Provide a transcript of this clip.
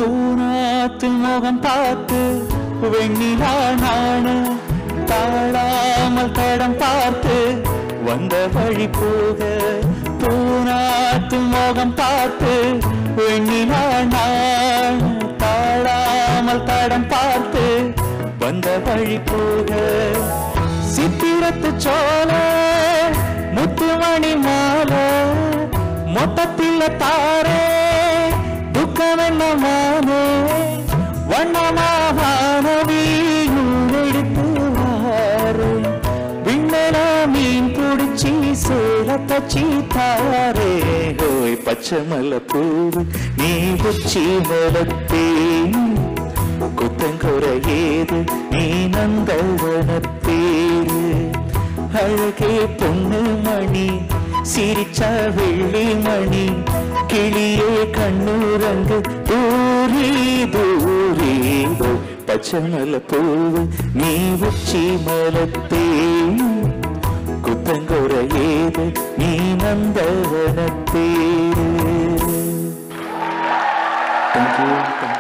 பூனாத்து முகம் பார்த்து வெண்ணிலா நாணு தாழாமல் தடம் பார்த்து வந்த வழி போக பூனாத்து முகம் பார்த்து வெண்ணிலா நாணு தாழாமல் தடம் பார்த்து வந்த வழி போக சித்திரத்து சோல முத்துமணி மாலை மொத்தத்தில் தாரே துக்கம் என்ன மானே வண்ணமான வீடு வாரே விண்ணல மீன் பிடிச்சி சேல தச்சி தாரே ஹோய் பச்சை மலை பூவு நீ உச்சி மலத்தே குத்தங்குறையேது நீ நந்தவனத்தேரு அழகே பொண்ணு மணி சிரிச்ச வெள்ளி மணி கிளியே கண்ணுரங்கு தூரி தூரி பச்சை மலை பூவு நீ உச்சி மலத்தே குத்தங்குறையேது நீ நந்தவனத்தேரு. Thank you.